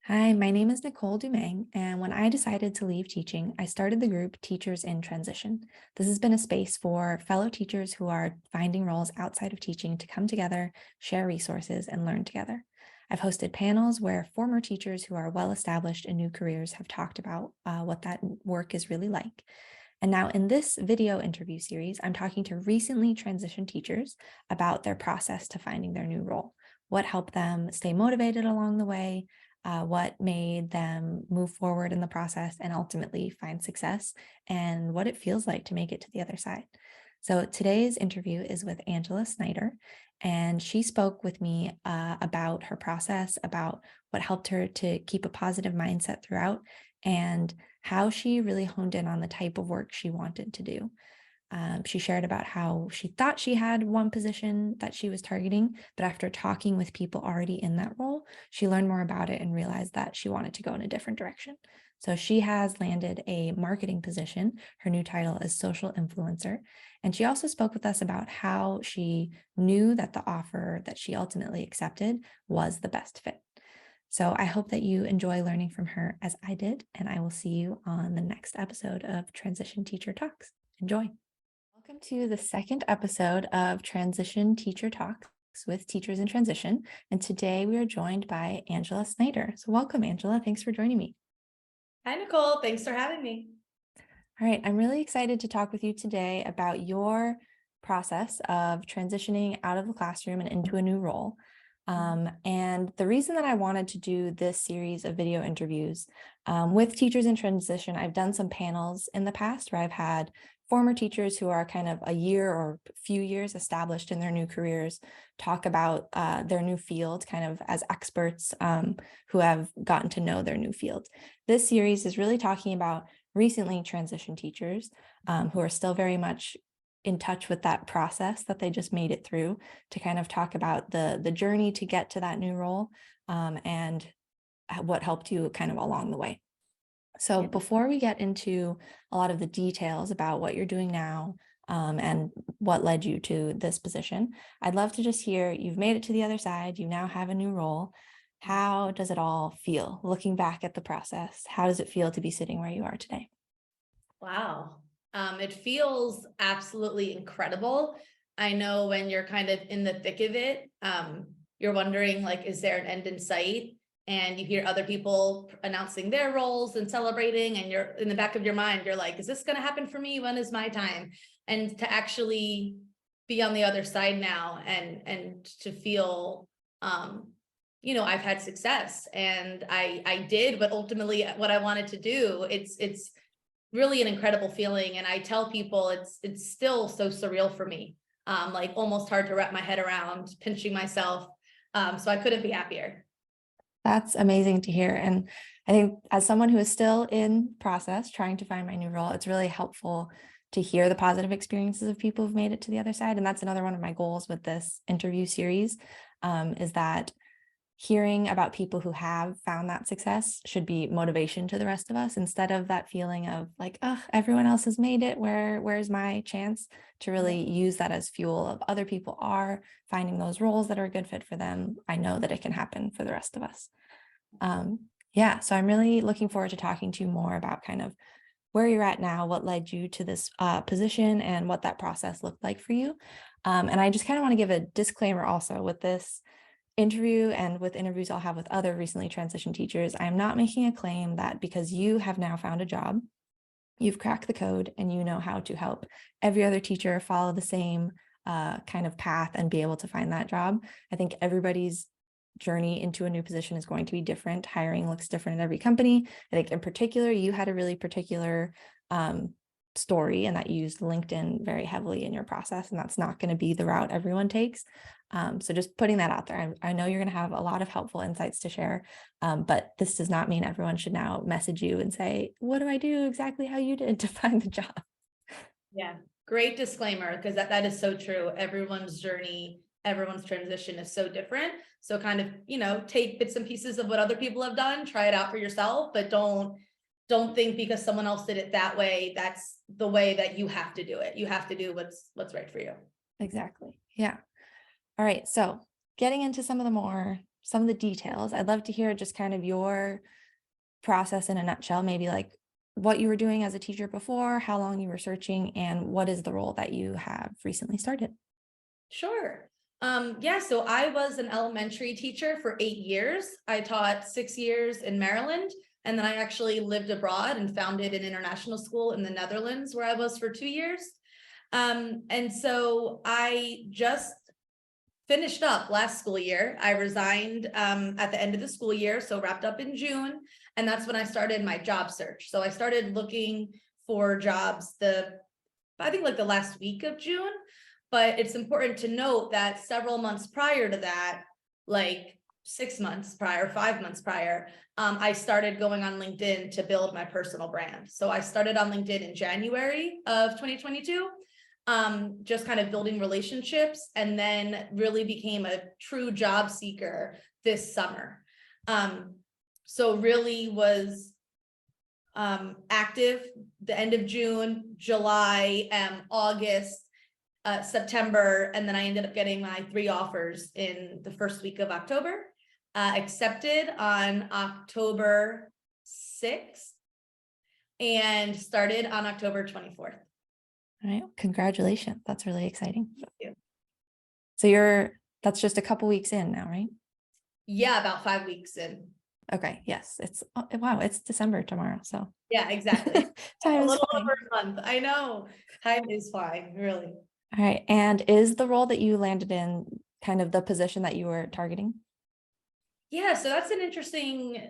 Hi, my name is Nicole Dumang, and when I decided to leave teaching, I started the group Teachers in Transition. This has been a space for fellow teachers who are finding roles outside of teaching to come together, share resources, and learn together. I've hosted panels where former teachers who are well established in new careers have talked about what that work is really like. And now in this video interview series, I'm talking to recently transitioned teachers about their process to finding their new role, what helped them stay motivated along the way, what made them move forward in the process and ultimately find success, and what it feels like to make it to the other side. So today's interview is with Angela Snyder, and she spoke with me about her process, about what helped her to keep a positive mindset throughout, and how she really honed in on the type of work she wanted to do. She shared about how she thought she had one position that she was targeting, but after talking with people already in that role, she learned more about it and realized that she wanted to go in a different direction. So she has landed a marketing position. Her new title is social influencer. And she also spoke with us about how she knew that the offer that she ultimately accepted was the best fit. So I hope that you enjoy learning from her as I did, and I will see you on the next episode of Transition Teacher Talks. Enjoy. Welcome to the second episode of Transition Teacher Talks with Teachers in Transition. And today we are joined by Angela Snyder. So welcome, Angela. Thanks for joining me. Hi, Nicole. Thanks for having me. All right. I'm really excited to talk with you today about your process of transitioning out of the classroom and into a new role. And the reason that I wanted to do this series of video interviews with teachers in transition, I've done some panels in the past where I've had former teachers who are kind of a year or few years established in their new careers talk about their new field kind of as experts who have gotten to know their new field. This series is really talking about recently transitioned teachers who are still very much in touch with that process that they just made it through, to kind of talk about the journey to get to that new role and what helped you kind of along the way. So before we get into a lot of the details about what you're doing now and what led you to this position, I'd love to just hear, you've made it to the other side, you now have a new role. How does it all feel looking back at the process? How does it feel to be sitting where you are today? Wow. It feels absolutely incredible. I know when you're kind of in the thick of it, you're wondering, like, is there an end in sight? And you hear other people announcing their roles and celebrating, and you're in the back of your mind, you're like, is this going to happen for me? When is my time? And to actually be on the other side now and to feel, I've had success and I did, but ultimately what I wanted to do, it's really an incredible feeling. And I tell people it's still so surreal for me. Like almost hard to wrap my head around, pinching myself. So I couldn't be happier. That's amazing to hear. And I think as someone who is still in process trying to find my new role, it's really helpful to hear the positive experiences of people who've made it to the other side. And that's another one of my goals with this interview series, is that hearing about people who have found that success should be motivation to the rest of us, instead of that feeling of like, oh, everyone else has made it, where's my chance? To really use that as fuel of other people are finding those roles that are a good fit for them. I know that it can happen for the rest of us. Yeah, so I'm really looking forward to talking to you more about kind of where you're at now, what led you to this position, and what that process looked like for you. And I just kind of want to give a disclaimer also with this interview and with interviews I'll have with other recently transitioned teachers. I'm not making a claim that because you have now found a job, you've cracked the code and you know how to help every other teacher follow the same kind of path and be able to find that job. I think everybody's journey into a new position is going to be different. Hiring looks different in every company. I think in particular, you had a really particular story, and that you used LinkedIn very heavily in your process, and that's not going to be the route everyone takes. So just putting that out there. I know you're going to have a lot of helpful insights to share, but this does not mean everyone should now message you and say, what do I do exactly how you did to find the job? Yeah. Great disclaimer, because that is so true. Everyone's journey, everyone's transition is so different. So kind of, take bits and pieces of what other people have done, try it out for yourself, but don't think because someone else did it that way, that's the way that you have to do it. You have to do what's right for you. Exactly. Yeah. All right. So getting into some of the more some of the details. I'd love to hear just kind of your process in a nutshell, maybe like what you were doing as a teacher before, how long you were searching, and what is the role that you have recently started. Sure. Yeah, so I was an elementary teacher for 8 years. I taught 6 years in Maryland, and then I actually lived abroad and founded an international school in the Netherlands where I was for 2 years. And so I just finished up last school year. I resigned at the end of the school year, so wrapped up in June, and that's when I started my job search. So I started looking for jobs I think like the last week of June, but it's important to note that several months prior to that, like 6 months prior, 5 months prior, I started going on LinkedIn to build my personal brand. So I started on LinkedIn in January of 2022, just kind of building relationships, and then really became a true job seeker this summer. So really was active the end of June, July, August, September, and then I ended up getting my 3 offers in the first week of October. Accepted on October 6th and started on October 24th. All right, congratulations. That's really exciting. Thank you. So that's just a couple weeks in now, right? Yeah, about 5 weeks in. Okay, yes, wow, it's December tomorrow, so Yeah, exactly. time A is little flying. over a month. I know. Time is flying, really. All right, and is the role that you landed in kind of the position that you were targeting? Yeah, so that's an interesting,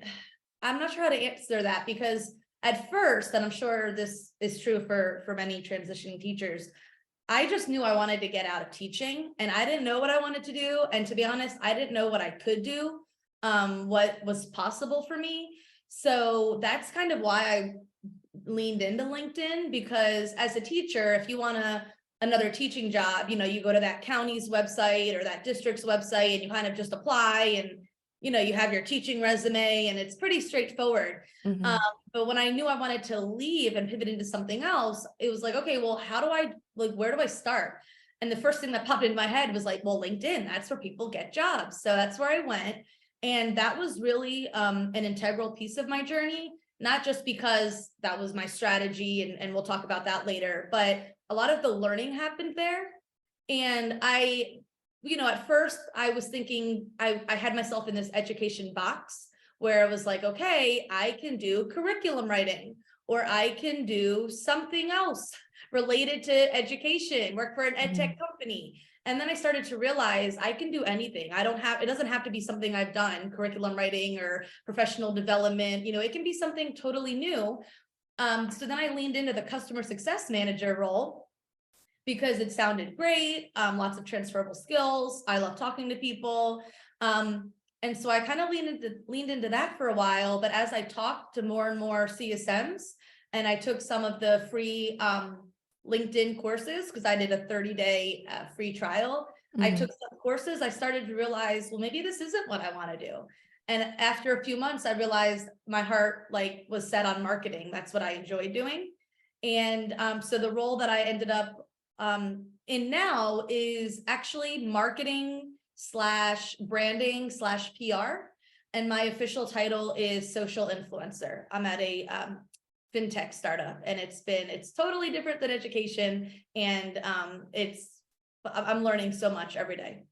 I'm not sure how to answer that, because at first, and I'm sure this is true for many transitioning teachers, I just knew I wanted to get out of teaching, and I didn't know what I wanted to do. And to be honest, I didn't know what I could do, what was possible for me. So that's kind of why I leaned into LinkedIn, because as a teacher, if you want another teaching job, you go to that county's website or that district's website and you kind of just apply, and you have your teaching resume and it's pretty straightforward. Mhm. But when I knew I wanted to leave and pivot into something else, it was like, okay, well, how do I, like, where do I start? And the first thing that popped into my head was like, well, LinkedIn, that's where people get jobs. So that's where I went. And that was really an integral piece of my journey, not just because that was my strategy, and we'll talk about that later, but a lot of the learning happened there. And at first I was thinking, I had myself in this education box where I was like, okay, I can do curriculum writing, or I can do something else related to education, work for an ed Mhm. tech company. And then I started to realize I can do anything. It doesn't have to be something I've done, curriculum writing or professional development, it can be something totally new. So then I leaned into the customer success manager role because it sounded great, lots of transferable skills. I love talking to people. And so I kind of leaned into that for a while, but as I talked to more and more CSMs, and I took some of the free LinkedIn courses, because I did a 30-day free trial. I Mhm. took some courses, I started to realize, well, maybe this isn't what I want to do. And after a few months, I realized my heart was set on marketing. That's what I enjoyed doing. And so the role that I ended up in now is actually marketing slash branding slash PR. And my official title is social influencer. I'm at a fintech startup, and it's totally different than education. And I'm learning so much every day.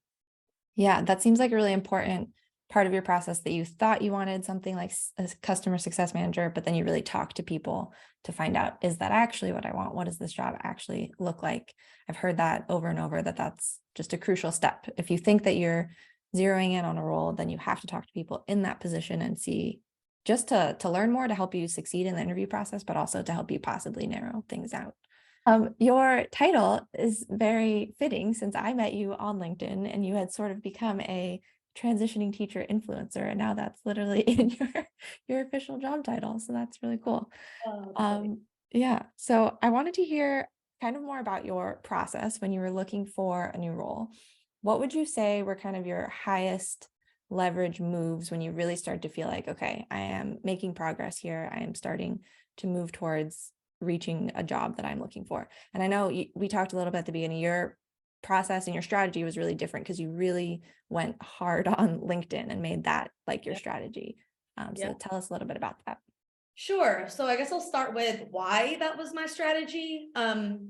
Yeah, that seems like a really important part of your process, that you thought you wanted something like a customer success manager, but then you really talked to people to find out, is that actually what I want? What does this job actually look like? I've heard that over and over, that that's just a crucial step. If you think that you're zeroing in on a role, then you have to talk to people in that position and see, just to learn more, to help you succeed in the interview process, but also to help you possibly narrow things out. Your title is very fitting, since I met you on LinkedIn and you had sort of become a transitioning teacher influencer, and now that's literally in your official job title. So that's really cool. Oh, that's funny. Yeah. So I wanted to hear kind of more about your process when you were looking for a new role. What would you say were kind of your highest leverage moves when you really started to feel like, okay, I am making progress here. I am starting to move towards reaching a job that I'm looking for. And I know we talked a little bit at the beginning, your process and your strategy was really different because you really went hard on LinkedIn and made that like your Yep. strategy. So Yep. tell us a little bit about that. Sure. So I guess I'll start with why that was my strategy.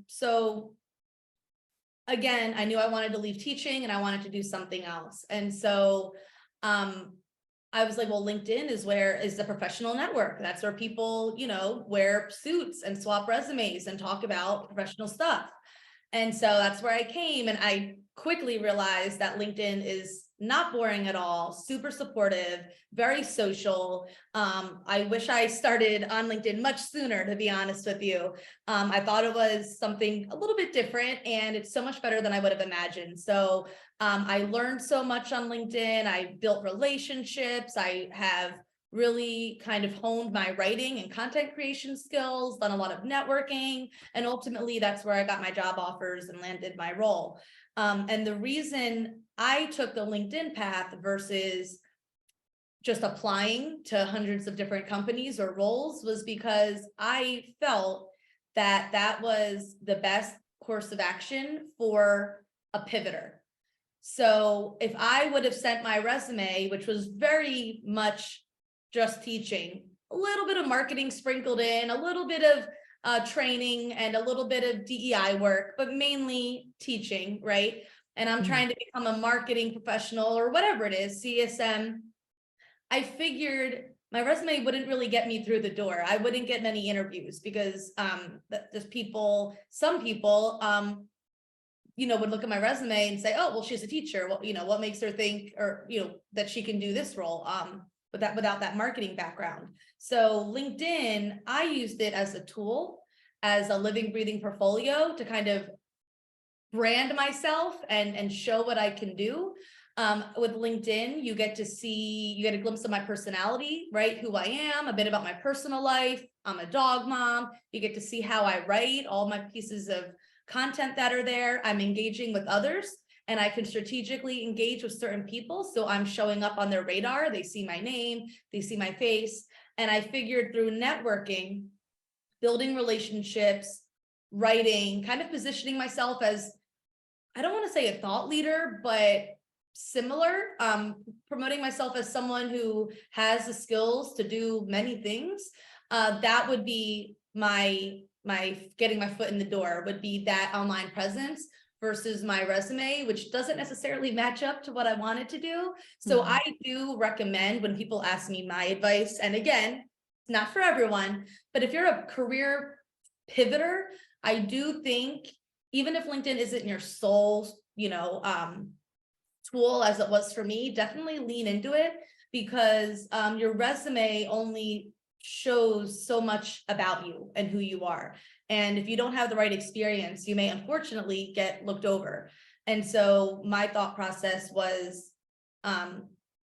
So again, I knew I wanted to leave teaching and I wanted to do something else. And so I was like, well, LinkedIn is the professional network. That's where people, wear suits and swap resumes and talk about professional stuff. And so that's where I came. And I quickly realized that LinkedIn is not boring at all, super supportive, very social. I wish I started on LinkedIn much sooner, to be honest with you. I thought it was something a little bit different, and it's so much better than I would have imagined. So I learned so much on LinkedIn. I built relationships. I have really kind of honed my writing and content creation skills, done a lot of networking, and ultimately that's where I got my job offers and landed my role. And the reason I took the LinkedIn path versus just applying to hundreds of different companies or roles was because I felt that that was the best course of action for a pivoter. So if I would have sent my resume, which was very much just teaching, a little bit of marketing sprinkled in, a little bit of training, and a little bit of DEI work, but mainly teaching, right? And I'm trying to become a marketing professional or whatever it is, CSM. I figured my resume wouldn't really get me through the door. I wouldn't get many interviews because some people would look at my resume and say, oh, well, she's a teacher. Well, what makes her think, or, that she can do this role without that marketing background. So LinkedIn, I used it as a tool, as a living, breathing portfolio to kind of brand myself and show what I can do. With LinkedIn, you get a glimpse of my personality, right? Who I am, a bit about my personal life. I'm a dog mom. You get to see how I write, all my pieces of content that are there. I'm engaging with others, and I can strategically engage with certain people. So I'm showing up on their radar. They see my name, they see my face. And I figured through networking, building relationships, writing, kind of positioning myself as, I don't want to say a thought leader, but similar, promoting myself as someone who has the skills to do many things. That would be my getting my foot in the door, would be that online presence versus my resume, which doesn't necessarily match up to what I wanted to do. So I do recommend, when people ask me my advice, and again, it's not for everyone, but if you're a career pivoter, I do think, even if LinkedIn isn't your sole, tool as it was for me, definitely lean into it, because your resume only shows so much about you and who you are. And if you don't have the right experience, you may unfortunately get looked over. And so my thought process was,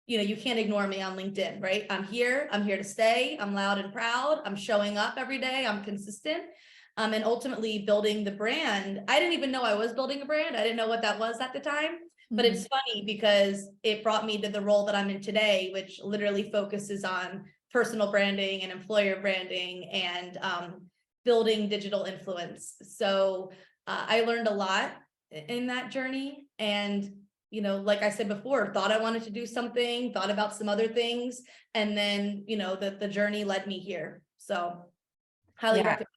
you can't ignore me on LinkedIn, right? I'm here to stay. I'm loud and proud. I'm showing up every day. I'm consistent. And ultimately building the brand. I didn't even know I was building a brand. I didn't know what that was at the time. But it's funny because it brought me to the role that I'm in today, which literally focuses on personal branding and employer branding and building digital influence. So I learned a lot in that journey. And, like I said before, thought I wanted to do something, thought about some other things. And then, the journey led me here. So highly recommend.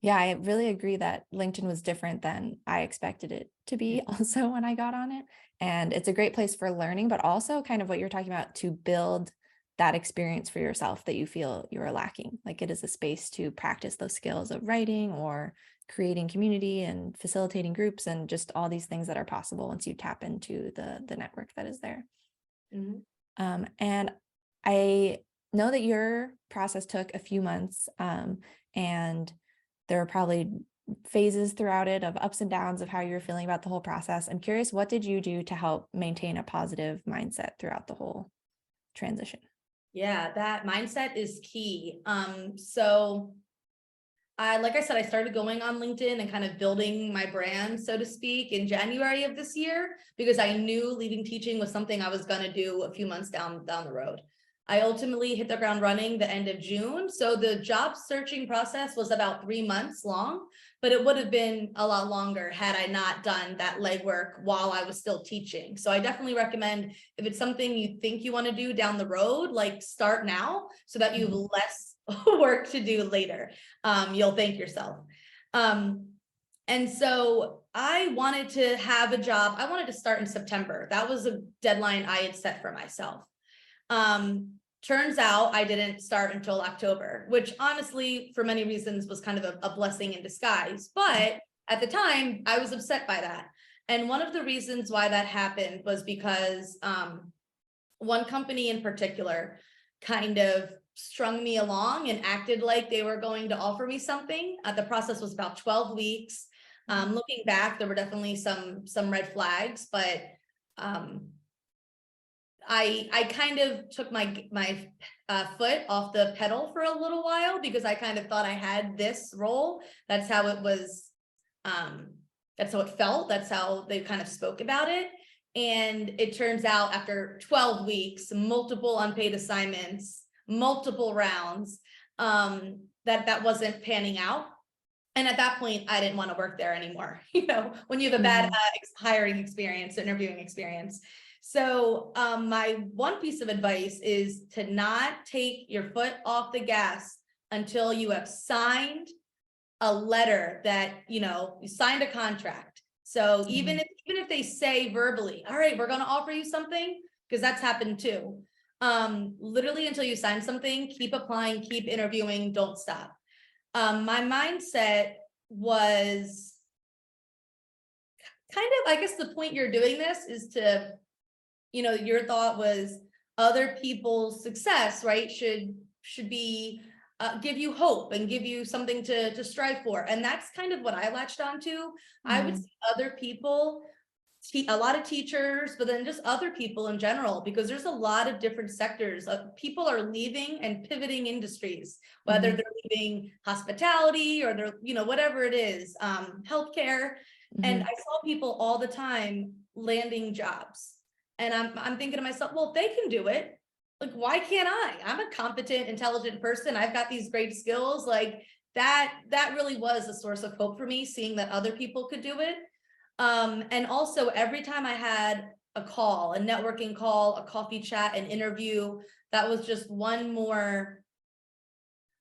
Yeah, I really agree that LinkedIn was different than I expected it to be also when I got on it. And it's a great place for learning, but also kind of what you're talking about, to build that experience for yourself that you feel you are lacking. Like, it is a space to practice those skills of writing or creating community and facilitating groups and just all these things that are possible once you tap into the network that is there. And I know that your process took a few months, and there were probably phases throughout it of ups and downs of how you're feeling about the whole process. I'm curious, what did you do to help maintain a positive mindset throughout the whole transition? Yeah, that mindset is key. So like I said, I started going on LinkedIn and kind of building my brand, so to speak, in January of this year, because I knew leaving teaching was something I was going to do a few months down the road. I ultimately hit the ground running the end of June. So the job searching process was about 3 months long, but it would have been a lot longer had I not done that legwork while I was still teaching. So I definitely recommend, if it's something you think you want to do down the road, like start now so that you have less work to do later. You'll thank yourself. And so I wanted to have a job. I wanted to start in September. That was a deadline I had set for myself. Turns out I didn't start until October, which honestly, for many reasons, was kind of a blessing in disguise. But at the time, I was upset by that. And one of the reasons why that happened was because one company in particular kind of strung me along and acted like they were going to offer me something. The process was about 12 weeks. Looking back, there were definitely some red flags, but I kind of took my foot off the pedal for a little while because I kind of thought I had this role. That's how it was. That's how it felt. That's how they kind of spoke about it. And it turns out after 12 weeks, multiple unpaid assignments, multiple rounds, that wasn't panning out. And at that point, I didn't want to work there anymore. You know, when you have a bad hiring experience, interviewing experience. So my one piece of advice is to not take your foot off the gas until you have signed a letter that, you know, you signed a contract. So even if they say verbally, all right, we're going to offer you something, because that's happened too. Literally until you sign something, keep applying, keep interviewing, don't stop. My mindset was kind of, I guess the point you're doing this is to, you know, your thought was other people's success, right? Should be give you hope and give you something to strive for. And that's kind of what I latched onto. I would see other people, a lot of teachers, but then just other people in general, because there's a lot of different sectors. People are leaving and pivoting industries, whether they're leaving hospitality or they're, you know, whatever it is, healthcare. And I saw people all the time landing jobs. And I'm thinking to myself, well, if they can do it, like, why can't I? I'm a competent, intelligent person. I've got these great skills. Like that really was a source of hope for me, seeing that other people could do it. And also every time I had a call, a networking call, a coffee chat, an interview, that was just one more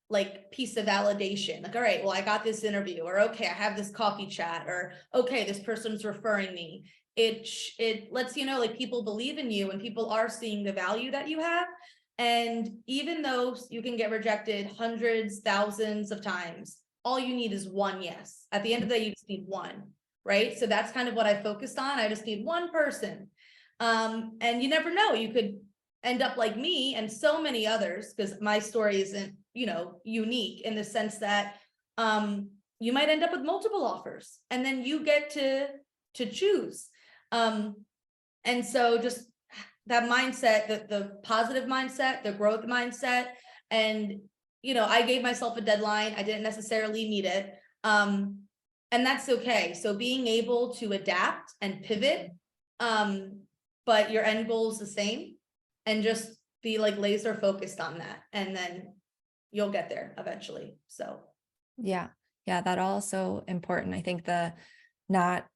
like piece of validation. Like, all right, well, I got this interview, or okay, I have this coffee chat, or okay, this person's referring me. It lets you know, like, people believe in you and people are seeing the value that you have. And even though you can get rejected hundreds, thousands of times, all you need is one yes. At the end of the day, you just need one, right? So that's kind of what I focused on. I just need one person. And you never know, you could end up like me and so many others, because my story isn't, you know, unique in the sense that you might end up with multiple offers and then you get to choose. And so just that mindset, the positive mindset, the growth mindset, and, you know, I gave myself a deadline. I didn't necessarily meet it. And that's okay. So being able to adapt and pivot, but your end goal is the same, and just be like laser focused on that. And then you'll get there eventually. So. Yeah. That also important. I think the not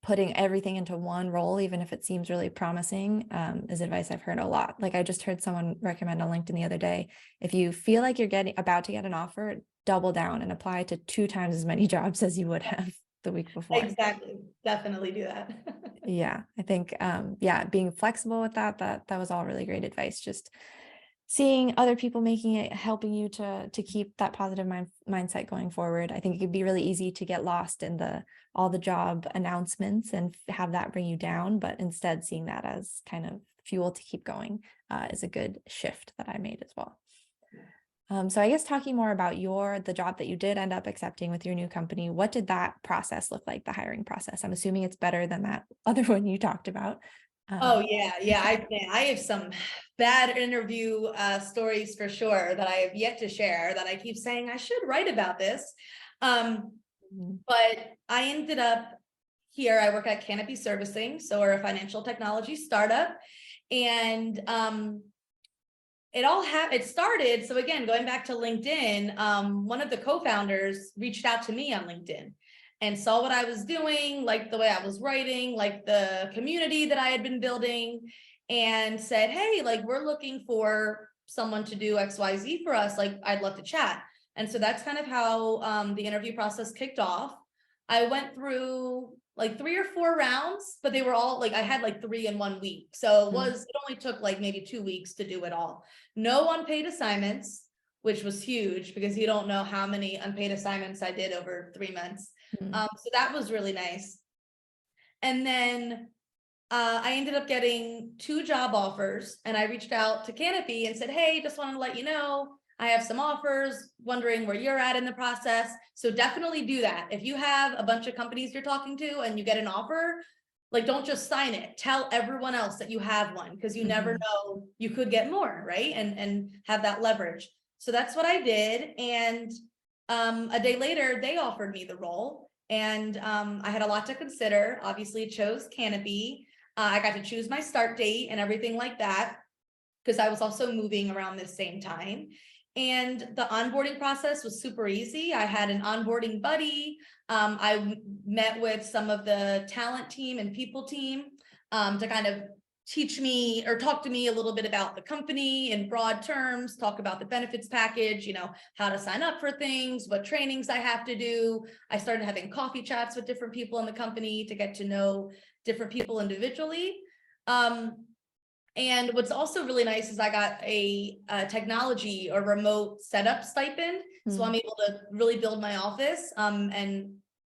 putting everything into one role, even if it seems really promising, is advice I've heard a lot. Like I just heard someone recommend on LinkedIn the other day, if you feel like you're about to get an offer, double down and apply to 2 times as many jobs as you would have the week before. Exactly. Definitely do that. Yeah, I think, being flexible with that was all really great advice. Just seeing other people making it, helping you to keep that positive mindset going forward. I think it could be really easy to get lost in all the job announcements and have that bring you down, but instead seeing that as kind of fuel to keep going is a good shift that I made as well. So I guess talking more about the job that you did end up accepting with your new company, what did that process look like, the hiring process? I'm assuming it's better than that other one you talked about. Oh yeah. I have some bad interview stories for sure that I have yet to share, that I keep saying I should write about this. But I ended up here. I work at Canopy Servicing, so we're a financial technology startup, and it started. So again, going back to LinkedIn, one of the co-founders reached out to me on LinkedIn and saw what I was doing, like the way I was writing, like the community that I had been building, and said, hey, like we're looking for someone to do XYZ for us. Like I'd love to chat. And so that's kind of how the interview process kicked off. I went through like 3 or 4 rounds, but they were all like, I had like 3 in 1 week. So it only took like maybe 2 weeks to do it all. No unpaid assignments, which was huge because you don't know how many unpaid assignments I did over 3 months. Mm. So that was really nice. And then I ended up getting 2 job offers, and I reached out to Canopy and said, hey, just wanted to let you know I have some offers, wondering where you're at in the process. So definitely do that. If you have a bunch of companies you're talking to and you get an offer, like don't just sign it. Tell everyone else that you have one, because you never know, you could get more, right? And have that leverage. So that's what I did. And a day later, they offered me the role. And I had a lot to consider. Obviously, chose Canopy. I got to choose my start date and everything like that, because I was also moving around this same time. And the onboarding process was super easy. I had an onboarding buddy. I met with some of the talent team and people team to kind of teach me or talk to me a little bit about the company in broad terms, talk about the benefits package, how to sign up for things, what trainings I have to do. I started having coffee chats with different people in the company to get to know different people individually. And what's also really nice is I got a technology or remote setup stipend. So I'm able to really build my office and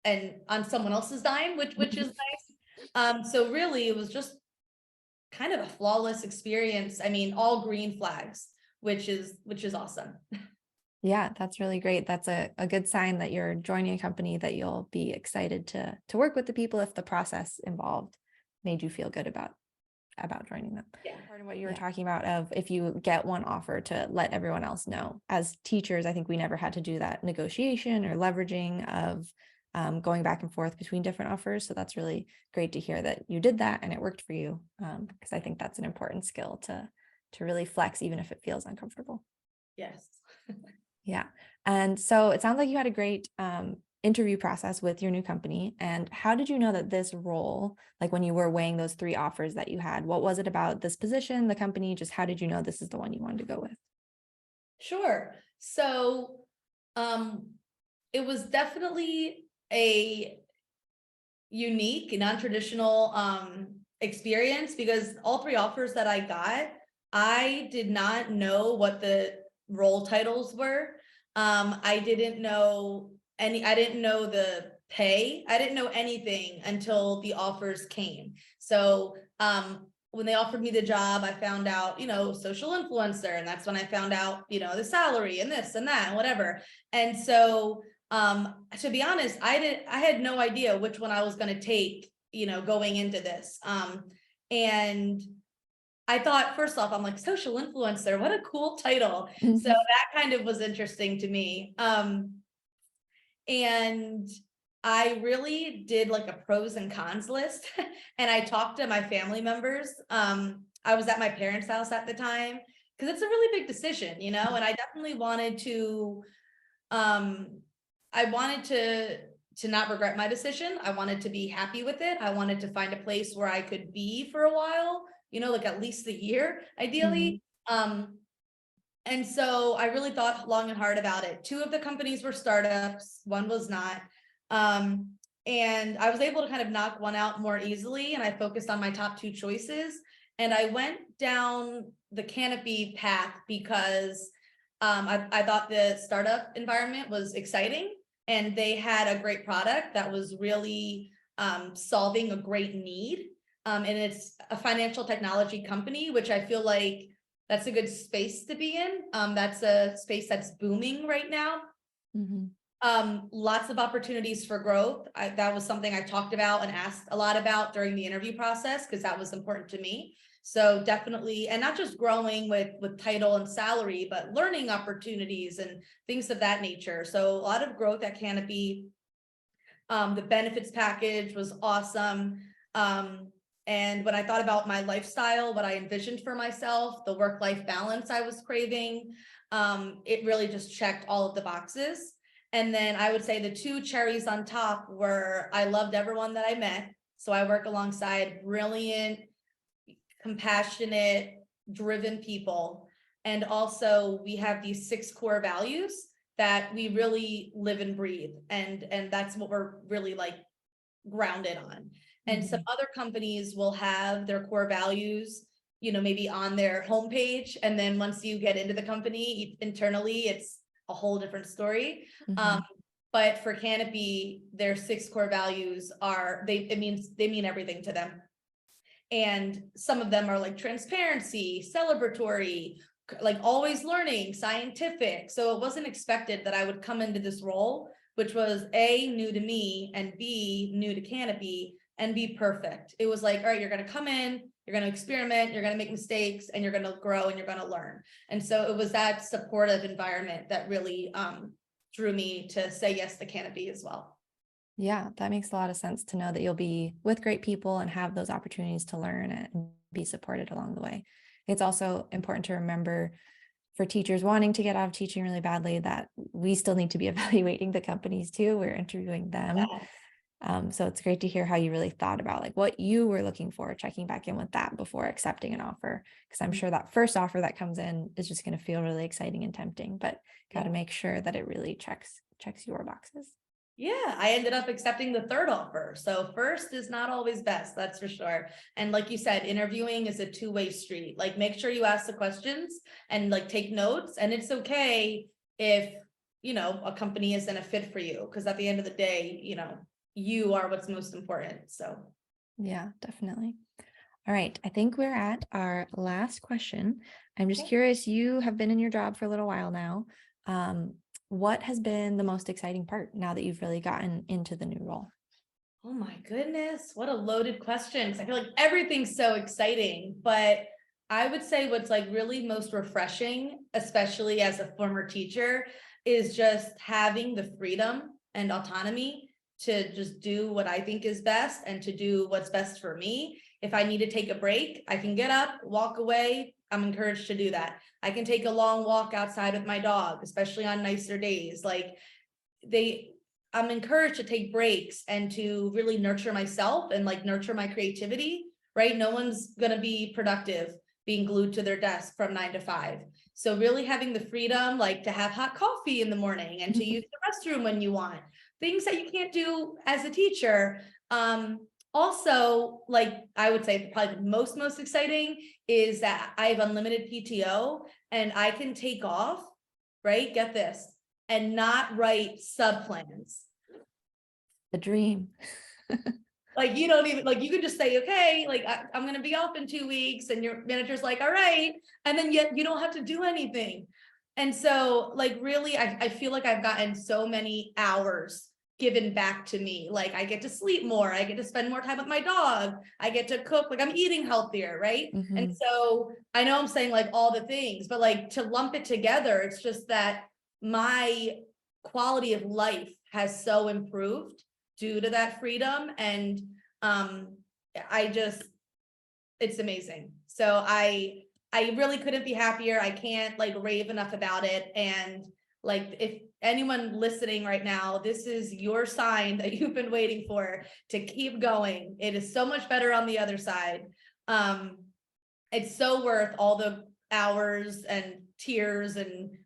on someone else's dime, which is nice. So really it was just kind of a flawless experience. I mean, all green flags, which is awesome. Yeah, that's really great. That's a good sign that you're joining a company that you'll be excited to work with the people if the process involved made you feel good about joining them. Yeah. Part of what you were talking about of if you get one offer to let everyone else know. As teachers, I think we never had to do that negotiation or leveraging of going back and forth between different offers. So that's really great to hear that you did that and it worked for you, because I think that's an important skill to really flex even if it feels uncomfortable. Yes. Yeah. And so it sounds like you had a great interview process with your new company. And how did you know that this role, like when you were weighing those 3 offers that you had, what was it about this position, the company? Just how did you know this is the one you wanted to go with? Sure. So it was definitely a unique and non-traditional experience, because all 3 offers that I got, I did not know what the role titles were. I didn't know the pay. I didn't know anything until the offers came. So when they offered me the job, I found out, social influencer, and that's when I found out, the salary and this and that and whatever. And so to be honest, I had no idea which one I was going to take, going into this. And I thought, first off, I'm like, social influencer, what a cool title. So that kind of was interesting to me. And I really did like a pros and cons list and I talked to my family members. I was at my parents' house at the time because it's a really big decision, and I definitely wanted to, I wanted to not regret my decision. I wanted to be happy with it. I wanted to find a place where I could be for a while, like at least a year, ideally. And so I really thought long and hard about it. 2 of the companies were startups, one was not. And I was able to kind of knock one out more easily, and I focused on my top 2 choices. And I went down the Canopy path because I thought the startup environment was exciting, and they had a great product that was really solving a great need. And it's a financial technology company, which I feel like that's a good space to be in. That's a space that's booming right now. Lots of opportunities for growth. That was something I talked about and asked a lot about during the interview process, because that was important to me. So definitely, and not just growing with title and salary, but learning opportunities and things of that nature. So a lot of growth at Canopy. The benefits package was awesome. And when I thought about my lifestyle, what I envisioned for myself, the work-life balance I was craving, it really just checked all of the boxes. And then I would say the two cherries on top were I loved everyone that I met. So I work alongside brilliant, compassionate, driven people. And also we have these 6 core values that we really live and breathe. And that's what we're really like grounded on. And some Mhm. other companies will have their core values, maybe on their homepage. And then once you get into the company internally, it's a whole different story. Mhm. But for Canopy, their 6 core values are they mean everything to them. And some of them are like transparency, celebratory, like always learning, scientific. So it wasn't expected that I would come into this role, which was A, new to me, and B, new to Canopy, and be perfect. It was like, all right, you're going to come in, you're going to experiment, you're going to make mistakes, and you're going to grow and you're going to learn. And so it was that supportive environment that really drew me to say yes to Canopy as well. Yeah, that makes a lot of sense to know that you'll be with great people and have those opportunities to learn and be supported along the way. It's also important to remember for teachers wanting to get out of teaching really badly that we still need to be evaluating the companies too. We're interviewing them. So it's great to hear how you really thought about like what you were looking for, checking back in with that before accepting an offer. Because I'm sure that first offer that comes in is just going to feel really exciting and tempting, but got to Yeah. make sure that it really checks your boxes. Yeah, I ended up accepting the third offer. So first is not always best, that's for sure. And like you said, interviewing is a two-way street. Like make sure you ask the questions and like take notes. And it's okay if, a company isn't a fit for you, because at the end of the day, you are what's most important. So Yeah, definitely. All right. I think we're at our last question. I'm just okay. curious, you have been in your job for a little while now. Um, what has been the most exciting part now that you've really gotten into the new role? Oh my goodness, what a loaded question. 'Cause I feel like everything's so exciting, but I would say what's like really most refreshing, especially as a former teacher, is just having the freedom and autonomy to just do what I think is best and to do what's best for me. If I need to take a break, I can get up, walk away. I'm encouraged to do that. I can take a long walk outside with my dog, especially on nicer days. Like they I'm encouraged to take breaks and to really nurture myself and like nurture my creativity, right? No one's going to be productive being glued to their desk from 9 to 5. So really having the freedom, like to have hot coffee in the morning and to use the restroom when you want, things that you can't do as a teacher. Also, like I would say probably the most exciting is that I have unlimited PTO and I can take off, right? Get this, and not write sub plans. The dream. Like you don't even like you can just say, okay, like I'm gonna be off in 2 weeks, and your manager's like, all right, and then yet you don't have to do anything. And so, like, really, I feel like I've gotten so many hours given back to me. Like I get to sleep more, I get to spend more time with my dog, I get to cook, like I'm eating healthier, right? And Mhm. so I know I'm saying like all the things, but like to lump it together, it's just that my quality of life has so improved due to that freedom. And um I just it's amazing. So I really couldn't be happier. I can't like rave enough about it. And like if anyone listening right now, this is your sign that you've been waiting for to keep going. It is so much better on the other side. Um it's so worth all the hours and tears and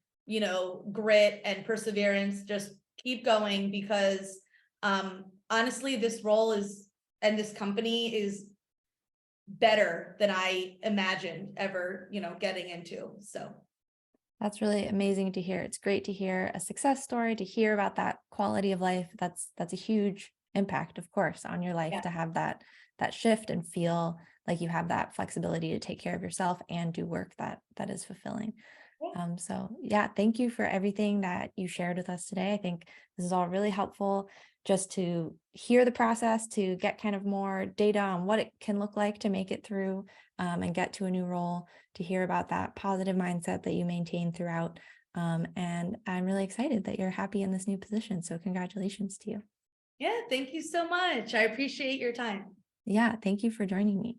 grit and perseverance. Just keep going, because honestly this role is and this company is better than I imagined ever getting into. So That's really amazing to hear. It's great to hear a success story, to hear about that quality of life. That's a huge impact, of course, on your life yeah. to have that shift and feel like you have that flexibility to take care of yourself and do work that is fulfilling. So yeah, thank you for everything that you shared with us today. I think this is all really helpful just to hear the process, to get kind of more data on what it can look like to make it through and get to a new role, to hear about that positive mindset that you maintain throughout. And I'm really excited that you're happy in this new position. So congratulations to you. Yeah, thank you so much. I appreciate your time. Yeah, thank you for joining me.